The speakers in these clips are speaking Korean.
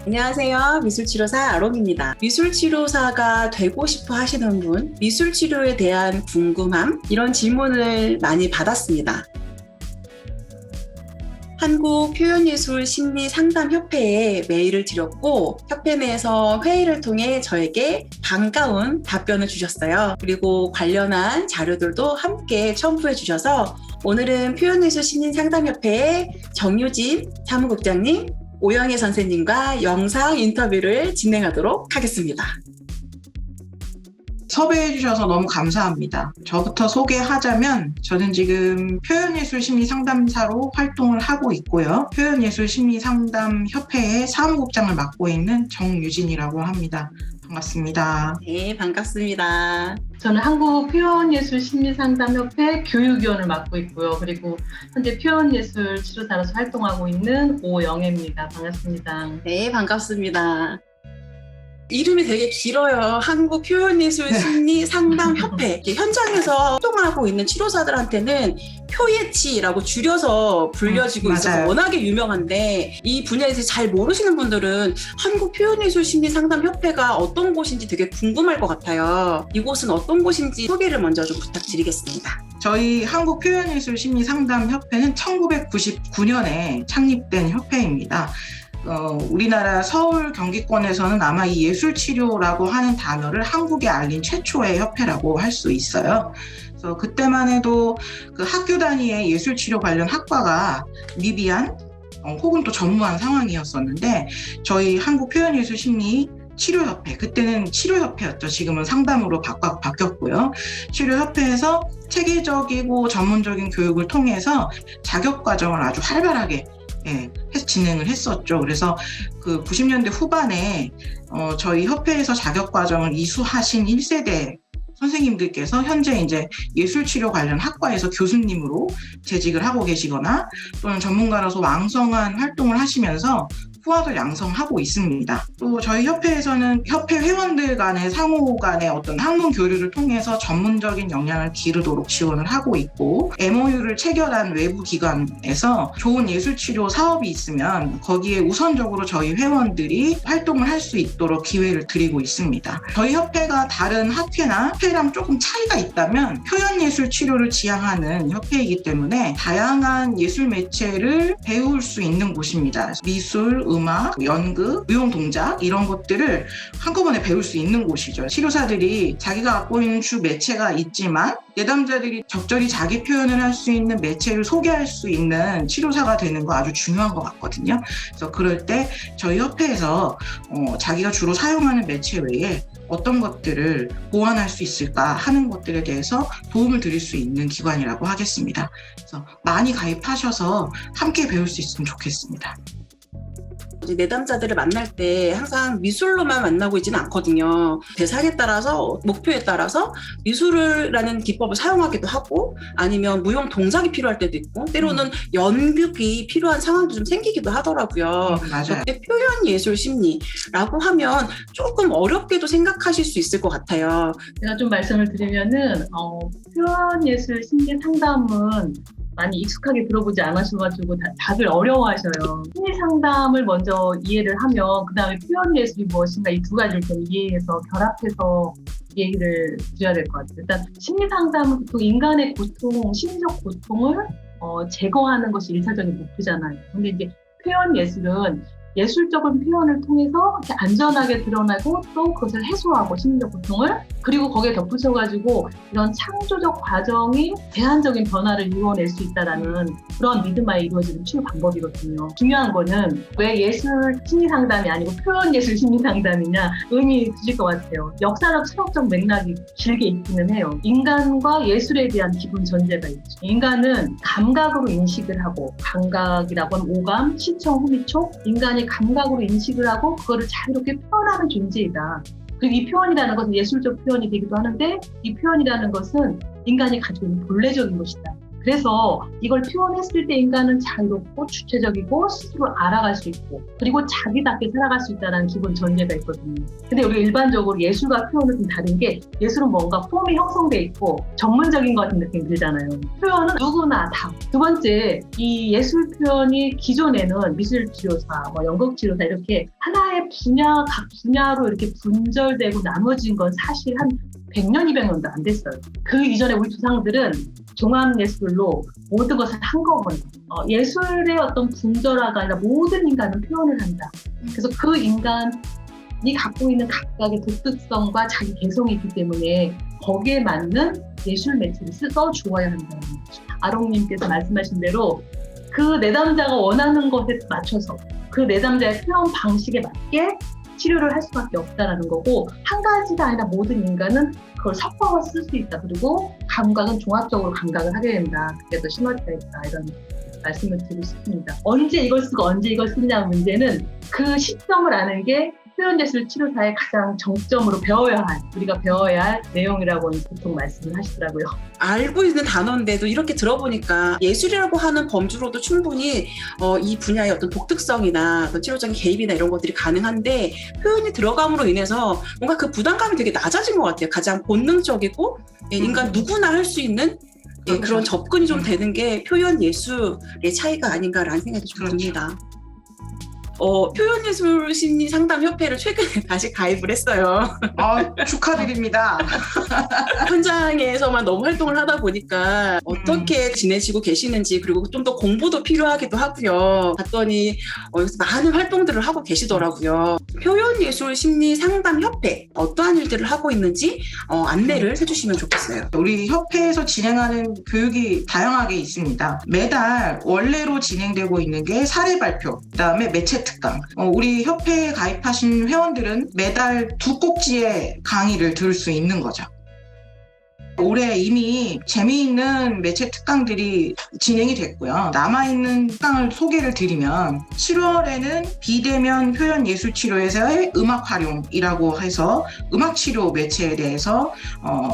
안녕하세요. 미술치료사 아롬입니다. 미술치료사가 되고 싶어 하시는 분, 미술치료에 대한 궁금함, 이런 질문을 많이 받았습니다. 한국표현예술심리상담협회에 메일을 드렸고, 협회 내에서 회의를 통해 저에게 반가운 답변을 주셨어요. 그리고 관련한 자료들도 함께 첨부해 주셔서 오늘은 표현예술심리상담협회의 정유진 사무국장님, 오영애 선생님과 영상 인터뷰를 진행하도록 하겠습니다. 섭외해 주셔서 너무 감사합니다. 저부터 소개하자면 저는 지금 표현예술 심리 상담사로 활동을 하고 있고요. 표현예술 심리 상담 협회의 사무국장을 맡고 있는 정유진이라고 합니다. 반갑습니다. 네, 반갑습니다. 저는 한국표현예술심리상담협회 교육위원을 맡고 있고요. 그리고 현재 표현예술 치료사로서 활동하고 있는 오영애입니다. 반갑습니다. 네, 반갑습니다. 이름이 되게 길어요. 한국표현예술심리상담협회. 현장에서 활동하고 있는 치료사들한테는 표예치라고 줄여서 불려지고 있어서 맞아요. 워낙에 유명한데, 이 분야에서 잘 모르시는 분들은 한국표현예술심리상담협회가 어떤 곳인지 되게 궁금할 것 같아요. 이곳은 어떤 곳인지 소개를 먼저 좀 부탁드리겠습니다. 저희 한국표현예술 심리 상담협회는 1999년에 창립된 협회입니다. 우리나라 서울 경기권에서는 아마 이 예술치료라고 하는 단어를 한국에 알린 최초의 협회라고 할 수 있어요. 그래서 그때만 해도 그 학교 단위의 예술치료 관련 학과가 미비한 혹은 또 전무한 상황이었었는데, 저희 한국표현예술심리 치료협회, 그때는 치료협회였죠. 지금은 상담으로 바뀌었고요. 치료협회에서 체계적이고 전문적인 교육을 통해서 자격과정을 아주 활발하게 진행을 했었죠. 그래서 그 90년대 후반에 저희 협회에서 자격과정을 이수하신 1세대 선생님들께서 현재 이제 예술치료 관련 학과에서 교수님으로 재직을 하고 계시거나 또는 전문가로서 왕성한 활동을 하시면서 후학을 양성하고 있습니다. 또 저희 협회에서는 협회 회원들 간의 상호 간의 어떤 학문 교류를 통해서 전문적인 역량을 기르도록 지원을 하고 있고, MOU를 체결한 외부 기관에서 좋은 예술치료 사업이 있으면 거기에 우선적으로 저희 회원들이 활동을 할 수 있도록 기회를 드리고 있습니다. 저희 협회가 다른 학회나 협회랑 조금 차이가 있다면 표현예술 치료를 지향하는 협회이기 때문에 다양한 예술 매체를 배울 수 있는 곳입니다. 미술, 음악, 연극, 무용 동작 이런 것들을 한꺼번에 배울 수 있는 곳이죠. 치료사들이 자기가 갖고 있는 주 매체가 있지만 내담자들이 적절히 자기 표현을 할 수 있는 매체를 소개할 수 있는 치료사가 되는 거 아주 중요한 것 같거든요. 그래서 그럴 때 저희 협회에서 자기가 주로 사용하는 매체 외에 어떤 것들을 보완할 수 있을까 하는 것들에 대해서 도움을 드릴 수 있는 기관이라고 하겠습니다. 그래서 많이 가입하셔서 함께 배울 수 있으면 좋겠습니다. 내담자들을 만날 때 항상 미술로만 만나고 있지는 않거든요. 대상에 따라서, 목표에 따라서 미술이라는 기법을 사용하기도 하고, 아니면 무용 동작이 필요할 때도 있고, 때로는 연극이 필요한 상황도 좀 생기기도 하더라고요. 맞아요. 표현 예술 심리라고 하면 조금 어렵게도 생각하실 수 있을 것 같아요. 제가 좀 말씀을 드리면은 표현예술 심리 상담은 많이 익숙하게 들어보지 않으셔가지고 다들 어려워하셔요. 심리 상담을 먼저 이해를 하면 그 다음에 표현 예술이 무엇인가 이 두 가지를 좀 이해해서 결합해서 얘기를 드려야 될 것 같아요. 일단 심리 상담은 보통 인간의 고통, 심리적 고통을 제거하는 것이 1차적인 목표잖아요. 근데 이제 표현 예술은 예술적인 표현을 통해서 이렇게 안전하게 드러나고 또 그것을 해소하고 심리적 고통을, 그리고 거기에 덧붙여가지고 이런 창조적 과정이 제한적인 변화를 이루어낼 수 있다는 그런 믿음하에 이루어지는 치료 방법이거든요. 중요한 거는 왜 예술 심리 상담이 아니고 표현 예술 심리 상담이냐 의미 드실 것 같아요. 역사적 철학적 맥락이 길게 있기는 해요. 인간과 예술에 대한 기본 전제가 있죠. 인간은 감각으로 인식을 하고, 감각이라고 하면 오감, 시청, 후미촉, 인간이 감각으로 인식을 하고 그거를 자유롭게 표현하는 존재이다. 그리고 이 표현이라는 것은 예술적 표현이 되기도 하는데, 이 표현이라는 것은 인간이 가지고 있는 본래적인 것이다. 그래서 이걸 표현했을 때 인간은 자유롭고 주체적이고 스스로 알아갈 수 있고 그리고 자기답게 살아갈 수 있다는 기본 전제가 있거든요. 근데 우리가 일반적으로 예술과 표현은 좀 다른 게 예술은 뭔가 폼이 형성돼 있고 전문적인 것 같은 느낌이 들잖아요. 표현은 누구나 다. 두 번째, 이 예술 표현이 기존에는 미술치료사, 연극치료사 이렇게 하나의 분야, 각 분야로 이렇게 분절되고 나눠진 건 사실 한 100년, 200년도 안 됐어요. 그 이전에 우리 조상들은 종합예술로 모든 것을 한꺼번에 예술의 어떤 분절화가 아니라 모든 인간은 표현을 한다. 그래서 그 인간이 갖고 있는 각각의 독특성과 자기 개성이 있기 때문에 거기에 맞는 예술 매체를 써주어야 한다는 거죠. 아롱님께서 말씀하신 대로 그 내담자가 원하는 것에 맞춰서 그 내담자의 표현 방식에 맞게 치료를 할 수밖에 없다는 거고 한 가지가 아니라 모든 인간은 그걸 섞어서 쓸 수 있다. 그리고 감각은 종합적으로 감각을 하게 된다. 그게 더 시너지가 있다. 이런 말씀을 드리고 싶습니다. 언제 이걸 쓰고 언제 이걸 쓰느냐 문제는 그 시점을 아는 게 표현예술 치료사의 가장 정점으로 우리가 배워야 할 내용이라고 보통 말씀을 하시더라고요. 알고 있는 단어인데도 이렇게 들어보니까 예술이라고 하는 범주로도 충분히 이 분야의 어떤 독특성이나 어떤 치료적인 개입이나 이런 것들이 가능한데 표현이 들어감으로 인해서 뭔가 그 부담감이 되게 낮아진 것 같아요. 가장 본능적이고 인간 누구나 할 수 있는 그런 접근이 좀 되는 게 표현 예술의 차이가 아닌가라는 생각이 좀 듭니다. 표현예술 심리 상담 협회를 최근에 다시 가입을 했어요. 축하드립니다. 현장에서만 너무 활동을 하다 보니까 어떻게 지내시고 계시는지 그리고 좀 더 공부도 필요하기도 하고요. 봤더니 여기서 많은 활동들을 하고 계시더라고요. 표현예술 심리 상담 협회 어떠한 일들을 하고 있는지 안내를 해주시면 좋겠어요. 우리 협회에서 진행하는 교육이 다양하게 있습니다. 매달 원래로 진행되고 있는 게 사례 발표, 그다음에 매체 특강. 우리 협회에 가입하신 회원들은 매달 2꼭지의 강의를 들을 수 있는 거죠. 올해 이미 재미있는 매체 특강들이 진행이 됐고요. 남아있는 특강을 소개를 드리면 7월에는 비대면 표현예술치료에서의 음악 활용이라고 해서 음악치료 매체에 대해서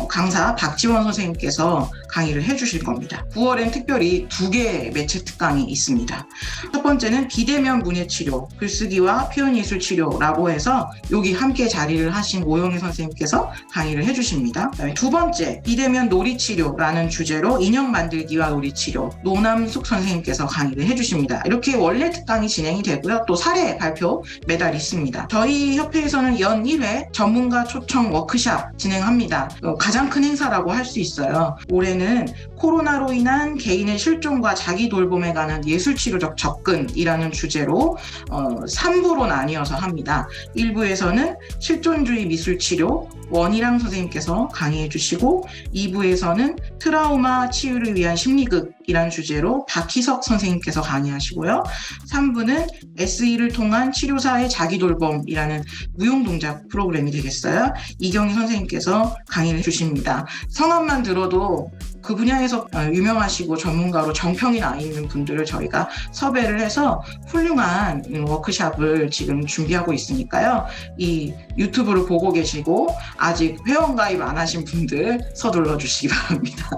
강사 박지원 선생님께서 강의를 해주실 겁니다. 9월엔 특별히 2개의 매체 특강이 있습니다. 첫 번째는 비대면 문예치료, 글쓰기와 표현예술치료라고 해서 여기 함께 자리를 하신 오영애 선생님께서 강의를 해주십니다. 그다음에 두 번째, 비대면 놀이치료라는 주제로 인형 만들기와 놀이치료, 노남숙 선생님께서 강의를 해주십니다. 이렇게 원래 특강이 진행이 되고요. 또 사례 발표 매달 있습니다. 저희 협회에서는 연 1회 전문가 초청 워크샵 진행합니다. 가장 큰 행사라고 할 수 있어요. 올해는 코로나로 인한 개인의 실종과 자기 돌봄에 관한 예술치료적 접근이라는 주제로 3부로 나뉘어서 합니다. 1부에서는 실존주의 미술치료 원희랑 선생님께서 강의해 주시고 2부에서는 트라우마 치유를 위한 심리극이라는 주제로 박희석 선생님께서 강의하시고요. 3부는 SE를 통한 치료사의 자기돌봄이라는 무용동작 프로그램이 되겠어요. 이경희 선생님께서 강의를 주십니다. 성함만 들어도 그 분야에서 유명하시고 전문가로 정평이 나 있는 분들을 저희가 섭외를 해서 훌륭한 워크샵을 지금 준비하고 있으니까요. 이 유튜브를 보고 계시고 아직 회원 가입 안 하신 분들 서둘러 주시기 바랍니다.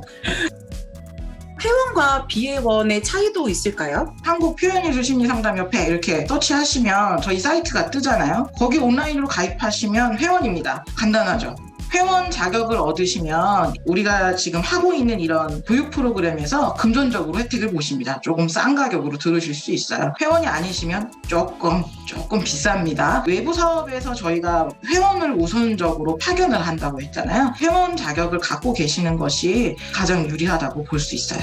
회원과 비회원의 차이도 있을까요? 한국표현예술심리상담협회 이렇게 서치하시면 저희 사이트가 뜨잖아요. 거기 온라인으로 가입하시면 회원입니다. 간단하죠. 회원 자격을 얻으시면 우리가 지금 하고 있는 이런 교육 프로그램에서 금전적으로 혜택을 보십니다. 조금 싼 가격으로 들으실 수 있어요. 회원이 아니시면 조금 비쌉니다. 외부 사업에서 저희가 회원을 우선적으로 파견을 한다고 했잖아요. 회원 자격을 갖고 계시는 것이 가장 유리하다고 볼 수 있어요.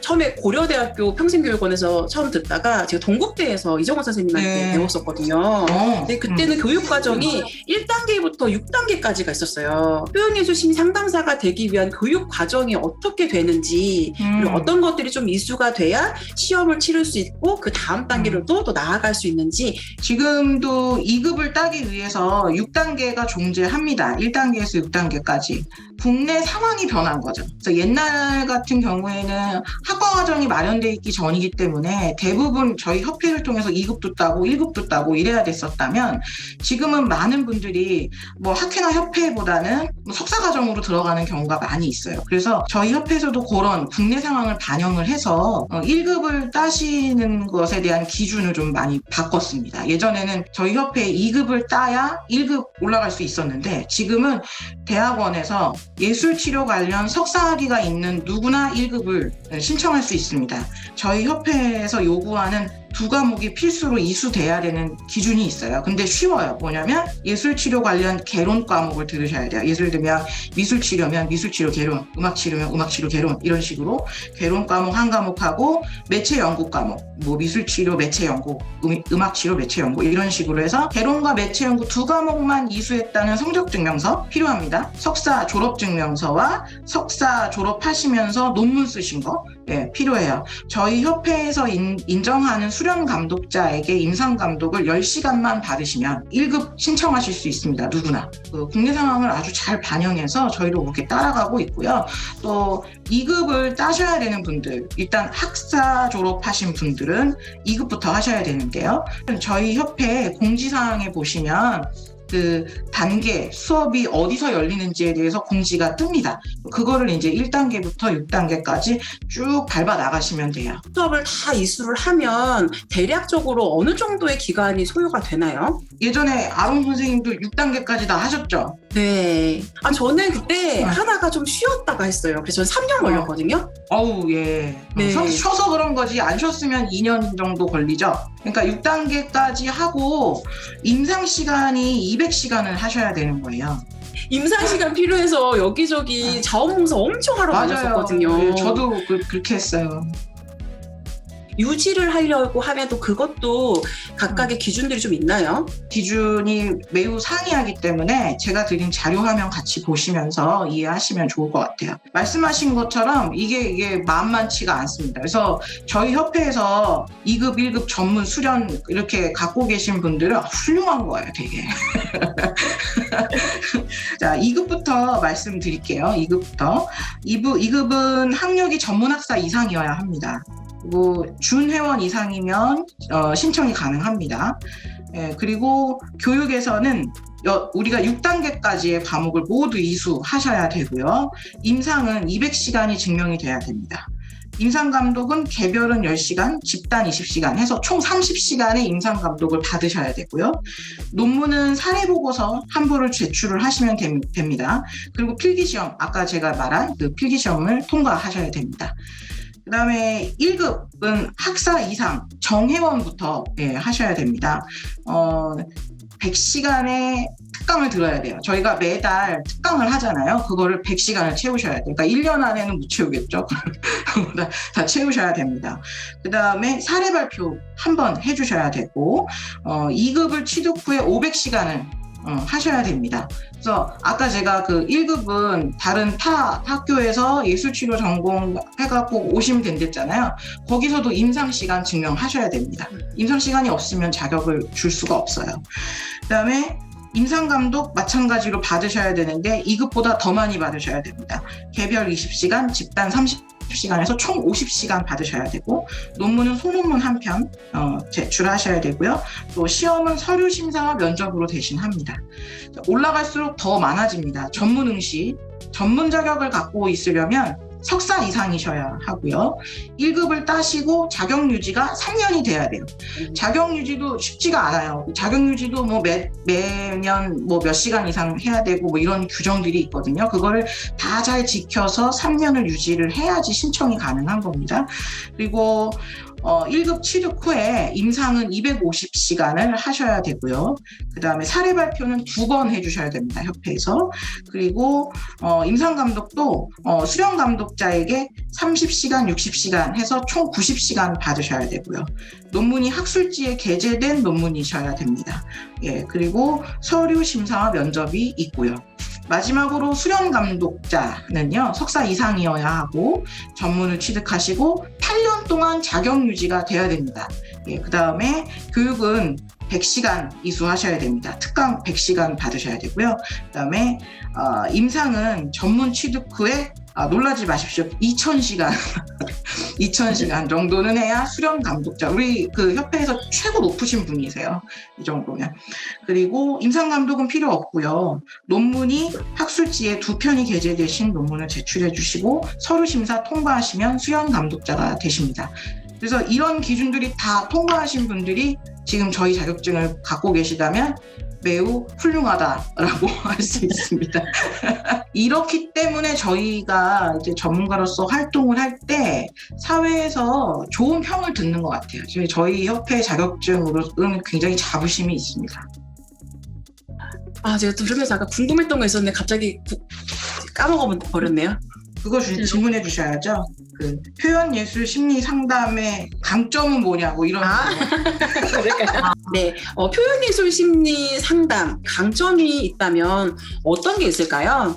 처음에 고려대학교 평생교육원에서 처음 듣다가 제가 동국대에서 이정원 선생님한테 배웠었거든요. 근데 그때는 교육과정이 1단계부터 6단계까지가 있었어요. 표현예술 심리 상담사가 되기 위한 교육과정이 어떻게 되는지 그리고 어떤 것들이 좀 이수가 돼야 시험을 치를 수 있고 그 다음 단계로 또 나아갈 수 있는지. 지금도 2급을 따기 위해서 6단계가 존재합니다. 1단계에서 6단계까지. 국내 상황이 변한 거죠. 그래서 옛날 같은 경우에는 학과 과정이 마련돼 있기 전이기 때문에 대부분 저희 협회를 통해서 2급도 따고 1급도 따고 이래야 됐었다면 지금은 많은 분들이 뭐 학회나 협회보다는 석사 과정으로 들어가는 경우가 많이 있어요. 그래서 저희 협회에서도 그런 국내 상황을 반영을 해서 1급을 따시는 것에 대한 기준을 좀 많이 바꿨습니다. 예전에는 저희 협회 2급을 따야 1급 올라갈 수 있었는데 지금은 대학원에서 예술치료 관련 석사학위가 있는 누구나 1급을 신청할 수 있습니다. 저희 협회에서 요구하는 2과목이 필수로 이수돼야 되는 기준이 있어요. 근데 쉬워요. 뭐냐면 예술치료 관련 개론 과목을 들으셔야 돼요. 예를 들면 미술치료면 미술치료 개론, 음악치료면 음악치료 개론 이런 식으로 개론 과목 한 과목하고 매체연구 과목, 뭐 미술치료 매체연구, 음악치료 매체연구 이런 식으로 해서 개론과 매체연구 2과목만 이수했다는 성적증명서 필요합니다. 석사 졸업증명서와 석사 졸업하시면서 논문 쓰신 거 필요해요. 저희 협회에서 인정하는 수련 감독자에게 임상 감독을 10시간만 받으시면 1급 신청하실 수 있습니다. 누구나. 국내 상황을 아주 잘 반영해서 저희도 그렇게 따라가고 있고요. 또 2급을 따셔야 되는 분들, 일단 학사 졸업하신 분들은 2급부터 하셔야 되는데요. 저희 협회 공지사항에 보시면 그 단계 수업이 어디서 열리는지에 대해서 공지가 뜹니다. 그거를 이제 1단계부터 6단계까지 쭉 밟아 나가시면 돼요. 수업을 다 이수를 하면 대략적으로 어느 정도의 기간이 소요가 되나요? 예전에 아론 선생님도 6단계까지 다 하셨죠? 네. 저는 그때 하다가 좀 쉬었다가 했어요. 그래서 저는 3년 걸렸거든요. 어우, 예. 네. 쉬어서 그런 거지 안 쉬었으면 2년 정도 걸리죠. 그러니까 6단계까지 하고 임상 시간이 200시간을 하셔야 되는 거예요. 임상 시간 필요해서 여기저기 자원봉사 엄청 하러 다녔었거든요. 네, 저도 그렇게 했어요. 유지를 하려고 하면 또 그것도 각각의 기준들이 좀 있나요? 기준이 매우 상이하기 때문에 제가 드린 자료 화면 같이 보시면서 이해하시면 좋을 것 같아요. 말씀하신 것처럼 이게 만만치가 않습니다. 그래서 저희 협회에서 2급, 1급 전문 수련 이렇게 갖고 계신 분들은 훌륭한 거예요, 되게. 자, 2급부터 말씀드릴게요. 2급부터. 2급은 학력이 전문학사 이상이어야 합니다. 그리고 준회원 이상이면 신청이 가능합니다. 그리고 교육에서는 우리가 6단계까지의 과목을 모두 이수하셔야 되고요. 임상은 200시간이 증명이 돼야 됩니다. 임상감독은 개별은 10시간, 집단 20시간 해서 총 30시간의 임상감독을 받으셔야 되고요. 논문은 사례보고서 한 부를 제출을 하시면 됩니다. 그리고 필기시험, 아까 제가 말한 그 필기시험을 통과하셔야 됩니다. 그 다음에 1급은 학사 이상 정회원부터 하셔야 됩니다. 100시간의 특강을 들어야 돼요. 저희가 매달 특강을 하잖아요. 그거를 100시간을 채우셔야 돼요. 그러니까 1년 안에는 못 채우겠죠. 다 채우셔야 됩니다. 그 다음에 사례 발표 한 번 해주셔야 되고 2급을 취득 후에 500시간을 하셔야 됩니다. 그래서 아까 제가 그 1급은 다른 타 학교에서 예술치료 전공 해갖고 오시면 된댔잖아요. 거기서도 임상시간 증명하셔야 됩니다. 임상시간이 없으면 자격을 줄 수가 없어요. 그 다음에 임상감독 마찬가지로 받으셔야 되는데 2급보다 더 많이 받으셔야 됩니다. 개별 20시간, 집단 30시간에서 총 50시간 받으셔야 되고 논문은 소논문 한 편 제출하셔야 되고요. 또 시험은 서류 심사와 면접으로 대신합니다. 올라갈수록 더 많아집니다. 전문 응시, 전문 자격을 갖고 있으려면 석사 이상이셔야 하고요. 1급을 따시고 자격 유지가 3년이 돼야 돼요. 자격 유지도 쉽지가 않아요. 자격 유지도 뭐 매년 뭐 몇 시간 이상 해야 되고 뭐 이런 규정들이 있거든요. 그거를 다 잘 지켜서 3년을 유지를 해야지 신청이 가능한 겁니다. 그리고 1급 취득 후에 임상은 250시간을 하셔야 되고요. 그 다음에 사례 발표는 2번 해주셔야 됩니다. 협회에서. 그리고 임상감독도 수련감독자에게 30시간, 60시간 해서 총 90시간 받으셔야 되고요. 논문이 학술지에 게재된 논문이셔야 됩니다. 그리고 서류 심사와 면접이 있고요. 마지막으로 수련감독자는요, 석사 이상이어야 하고 전문을 취득하시고 8년 동안 자격 유지가 돼야 됩니다. 그 다음에 교육은 100시간 이수하셔야 됩니다. 특강 100시간 받으셔야 되고요. 그다음에 임상은 전문 취득 후에 놀라지 마십시오. 2000시간 2000시간 정도는 해야 수련 감독자, 우리 그 협회에서 최고 높으신 분이세요. 이 정도면. 그리고 임상 감독은 필요 없고요. 논문이 학술지에 2편이 게재되신 논문을 제출해 주시고 서류 심사 통과하시면 수련 감독자가 되십니다. 그래서 이런 기준들이 다 통과하신 분들이 지금 저희 자격증을 갖고 계시다면 매우 훌륭하다라고 할 수 있습니다. 이렇기 때문에 저희가 이제 전문가로서 활동을 할 때 사회에서 좋은 평을 듣는 것 같아요. 저희 협회 자격증으로는 굉장히 자부심이 있습니다. 제가 들으면서 아까 궁금했던 거 있었는데 갑자기 까먹어 버렸네요. 그거 질문해 주셔야죠. 그 표현 예술 심리 상담의 강점은 뭐냐고 이런. 네, 표현예술 심리 상담 강점이 있다면 어떤 게 있을까요?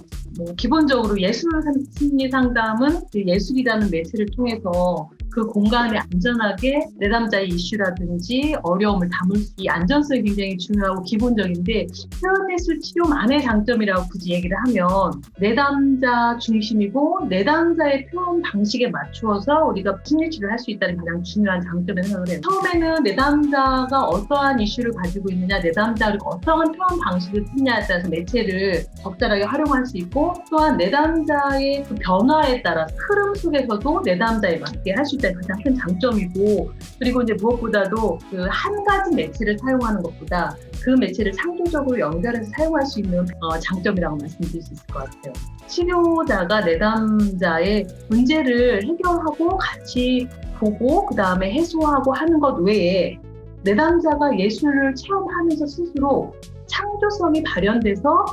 기본적으로 예술 심리 상담은 그 예술이라는 매체를 통해서 그 공간에 안전하게 내담자의 이슈라든지 어려움을 담을 수, 이 안전성이 굉장히 중요하고 기본적인데, 표현예술 치료만의 장점이라고 굳이 얘기를 하면 내담자 중심이고 내담자의 표현 방식에 맞추어서 우리가 심리치료를 할 수 있다는 가장 중요한 장점을 생각을 해요. 처음에는 내담자가 어떠한 이슈를 가지고 있느냐, 내담자가 어떠한 표현 방식을 쓰느냐에 따라서 매체를 적절하게 활용할 수 있고, 또한 내담자의 그 변화에 따라서 흐름 속에서도 내담자에 맞게 할 수 있다는 가장 큰 장점이고, 그리고 이제 무엇보다도 그 한 가지 매체를 사용하는 것보다 그 매체를 창조적으로 연결해서 사용할 수 있는 장점이라고 말씀드릴 수 있을 것 같아요. 치료자가 내담자의 문제를 해결하고 같이 보고 그 다음에 해소하고 하는 것 외에 내담자가 예술을 체험하면서 스스로 창조성이 발현돼서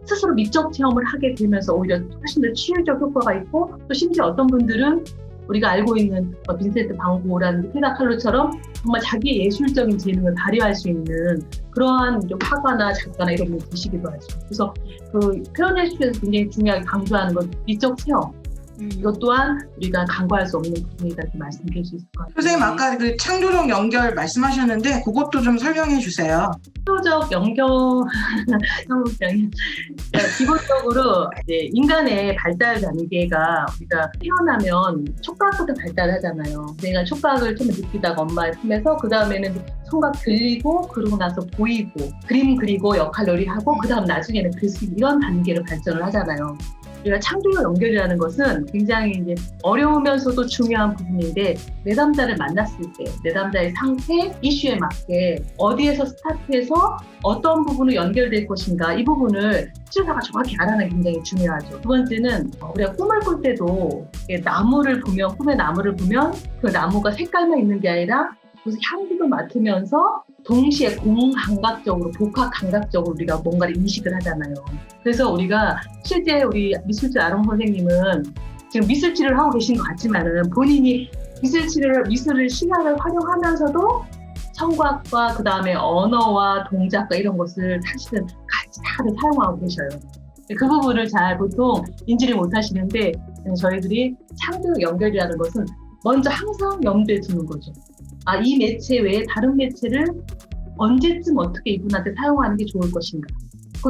스스로 미적 체험을 하게 되면서 오히려 훨씬 더 치유적 효과가 있고, 또 심지어 어떤 분들은 우리가 알고 있는 빈센트 반 고흐라는 프리다 칼로처럼 정말 자기의 예술적인 재능을 발휘할 수 있는 그러한 화가나 작가나 이런 분이 되시기도 하죠. 그래서 그 표현예술에서 굉장히 중요하게 강조하는 건 미적 체험. 이것 또한 우리가 간과할 수 없는 부분이다 이렇게 말씀드릴 수 있을 것 같아요. 선생님 아까 그 창조적 연결 말씀하셨는데 그것도 좀 설명해 주세요. 창조적 연결, 기본적으로 이제 인간의 발달 단계가 우리가 태어나면 촉각부터 발달하잖아요. 내가 촉각을 처음에 느끼다가 엄마의 품에서 그 다음에는 청각 들리고 그러고 나서 보이고 그림 그리고 역할놀이하고 그 다음 나중에는 글쓰기 이런 단계로 발전을 하잖아요. 우리가 창조적 연결이라는 것은 굉장히 이제 어려우면서도 중요한 부분인데, 내담자를 만났을 때 내담자의 상태, 이슈에 맞게 어디에서 스타트해서 어떤 부분으로 연결될 것인가, 이 부분을 치료사가 정확히 알아내는 게 굉장히 중요하죠. 두 번째는 우리가 꿈을 꿀 때도 나무를 보면, 꿈의 나무를 보면 그 나무가 색깔만 있는 게 아니라 무슨 향기도 맡으면서 동시에 공감각적으로, 복합감각적으로 우리가 뭔가를 인식을 하잖아요. 그래서 우리가 실제 우리 미술治아롱 선생님은 지금 미술치료를 하고 계신 것 같지만은 본인이 미술을 시각을 활용하면서도 청각과 그 다음에 언어와 동작과 이런 것을 사실은 같이 다들 사용하고 계셔요. 그 부분을 잘 보통 인지를 못 하시는데, 저희들이 창조적 연결이라는 것은 먼저 항상 염두에 두는 거죠. 이 매체 외에 다른 매체를 언제쯤 어떻게 이분한테 사용하는 게 좋을 것인가,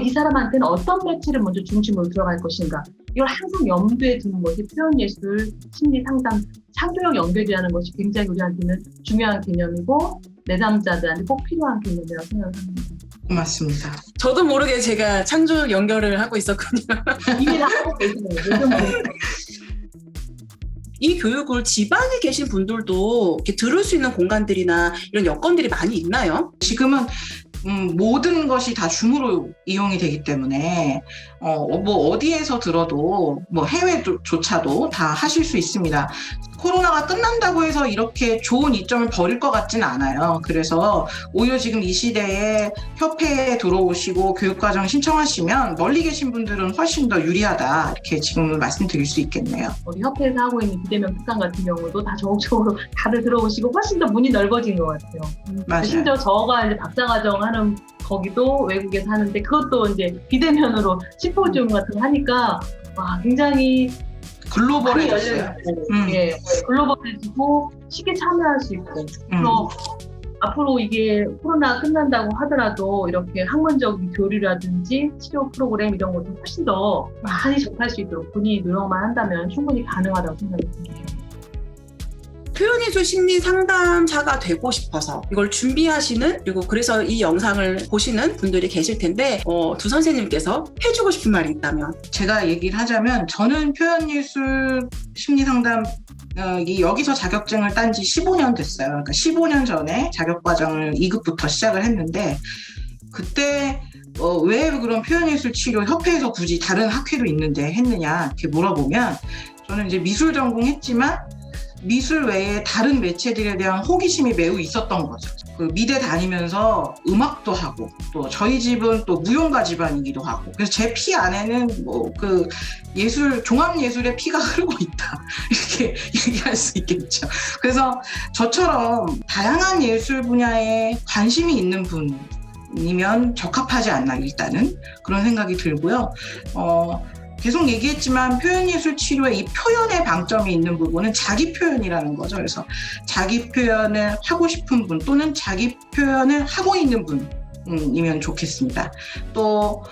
이 사람한테는 어떤 매체를 먼저 중심으로 들어갈 것인가, 이걸 항상 염두에 두는 것이 표현예술 심리 상담 창조적 연결이라는 것이 굉장히 우리한테는 중요한 개념이고 내담자들한테 꼭 필요한 개념이라고 생각을 합니다. 고맙습니다. 저도 모르게 제가 창조적 연결을 하고 있었군요. 이미 다 하고 계시네요. 이 교육을 지방에 계신 분들도 이렇게 들을 수 있는 공간들이나 이런 여건들이 많이 있나요? 지금은 모든 것이 다 줌으로 이용이 되기 때문에 뭐 어디에서 들어도 뭐 해외조차도 다 하실 수 있습니다. 코로나가 끝난다고 해서 이렇게 좋은 이점을 버릴 것 같지는 않아요. 그래서 오히려 지금 이 시대에 협회에 들어오시고 교육과정 신청하시면 멀리 계신 분들은 훨씬 더 유리하다, 이렇게 지금 말씀드릴 수 있겠네요. 우리 협회에서 하고 있는 비대면 특강 같은 경우도 다 적극적으로 다들 들어오시고 훨씬 더 문이 넓어진 것 같아요. 맞아요. 심지어 저가 이제 박사과정 하는 거기도 외국에서 하는데 그것도 이제 비대면으로 심포지움 같은 거 하니까 굉장히 글로벌해졌어요. 예, 글로벌해지고 쉽게 참여할 수 있고, 그래서 앞으로 이게 코로나 끝난다고 하더라도 이렇게 학문적인 교류라든지 치료 프로그램 이런 것도 훨씬 더 많이 접할 수 있도록 본인이 노력만 한다면 충분히 가능하다고 생각이 듭니다. 표현예술 심리 상담사가 되고 싶어서 이걸 준비하시는, 그리고 그래서 이 영상을 보시는 분들이 계실 텐데 두 선생님께서 해주고 싶은 말이 있다면. 제가 얘기를 하자면 저는 표현예술 심리상담 여기서 자격증을 딴 지 15년 됐어요. 그러니까 15년 전에 자격과정을 2급부터 시작을 했는데 그때 왜 그런 표현예술 치료 협회에서 굳이 다른 학회도 있는데 했느냐 이렇게 물어보면 저는 이제 미술 전공했지만 미술 외에 다른 매체들에 대한 호기심이 매우 있었던 거죠. 그 미대 다니면서 음악도 하고 또 저희 집은 또 무용가 집안이기도 하고 그래서 제 피 안에는 뭐 그 예술 종합예술의 피가 흐르고 있다 이렇게 얘기할 수 있겠죠. 그래서 저처럼 다양한 예술 분야에 관심이 있는 분이면 적합하지 않나 일단은 그런 생각이 들고요. 계속 얘기했지만 표현예술 치료의 이 표현의 방점이 있는 부분은 자기 표현이라는 거죠. 그래서 자기 표현을 하고 싶은 분 또는 자기 표현을 하고 있는 분이면 좋겠습니다. 또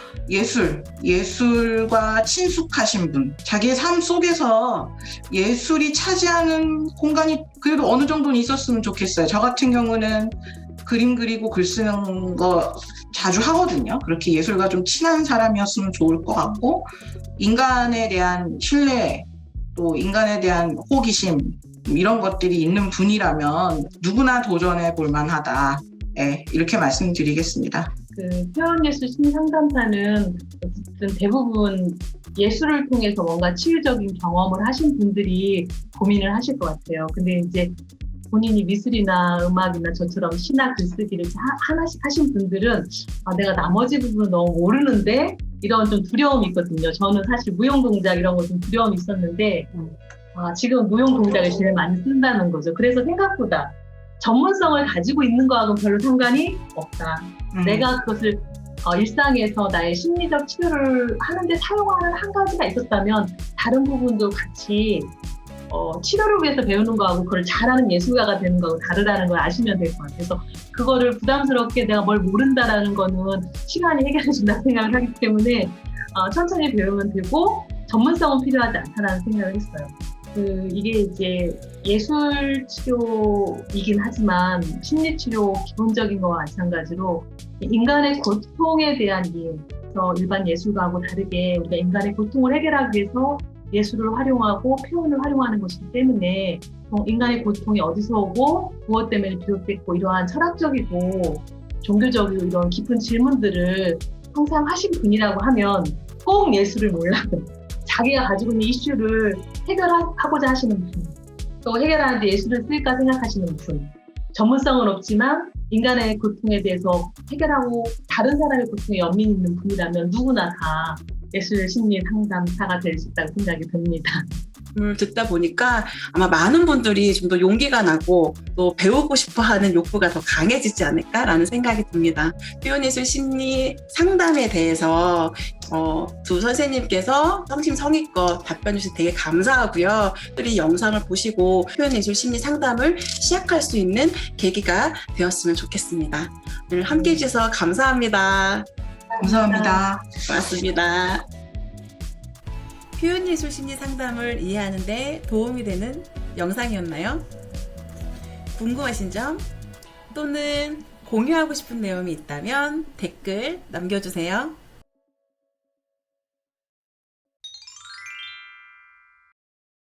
예술과 친숙하신 분, 자기의 삶 속에서 예술이 차지하는 공간이 그래도 어느 정도는 있었으면 좋겠어요. 저 같은 경우는 그림 그리고 글 쓰는 거 자주 하거든요. 그렇게 예술과 좀 친한 사람이었으면 좋을 것 같고 인간에 대한 신뢰 또 인간에 대한 호기심 이런 것들이 있는 분이라면 누구나 도전해 볼 만하다. 네, 이렇게 말씀드리겠습니다. 그 표현예술 심리 상담사는 어쨌든 대부분 예술을 통해서 뭔가 치유적인 경험을 하신 분들이 고민을 하실 것 같아요. 근데 이제 본인이 미술이나 음악이나 저처럼 시나 글쓰기를 하나씩 하신 분들은 내가 나머지 부분은 너무 모르는데 이런 좀 두려움이 있거든요. 저는 사실 무용 동작 이런 거 좀 두려움이 있었는데 지금 무용 동작을 제일 많이 쓴다는 거죠. 그래서 생각보다 전문성을 가지고 있는 거하고는 별로 상관이 없다. 내가 그것을 일상에서 나의 심리적 치료를 하는데 사용하는 한 가지가 있었다면 다른 부분도 같이 치료를 위해서 배우는 거하고 그걸 잘하는 예술가가 되는 거하고 다르다는 걸 아시면 될 것 같아요. 그래서 그거를 부담스럽게 내가 뭘 모른다라는 거는 시간이 해결해 준다고 생각을 하기 때문에 천천히 배우면 되고 전문성은 필요하지 않다라는 생각을 했어요. 이게 이제 예술 치료이긴 하지만 심리 치료 기본적인 거와 마찬가지로 인간의 고통에 대한 이해, 그래서 일반 예술가하고 다르게 우리가 인간의 고통을 해결하기 위해서 예술을 활용하고 표현을 활용하는 것이기 때문에 인간의 고통이 어디서 오고 무엇 때문에 비롯됐고 이러한 철학적이고 종교적이고 이런 깊은 질문들을 항상 하신 분이라고 하면 꼭 예술을 몰라도 자기가 가지고 있는 이슈를 해결하고자 하시는 분, 또 해결하는데 예술을 쓸까 생각하시는 분, 전문성은 없지만 인간의 고통에 대해서 해결하고 다른 사람의 고통에 연민 있는 분이라면 누구나 다 예술 심리 상담사가 될 수 있다고 생각이 듭니다. 듣다 보니까 아마 많은 분들이 좀 더 용기가 나고 또 배우고 싶어 하는 욕구가 더 강해지지 않을까라는 생각이 듭니다. 표현예술 심리 상담에 대해서 두 선생님께서 성심성의껏 답변 주셔서 되게 감사하고요. 또 이 영상을 보시고 표현예술 심리 상담을 시작할 수 있는 계기가 되었으면 좋겠습니다. 오늘 함께해 주셔서 감사합니다. 감사합니다. 고맙습니다. 표현예술 심리 상담을 이해하는 데 도움이 되는 영상이었나요? 궁금하신 점 또는 공유하고 싶은 내용이 있다면 댓글 남겨주세요.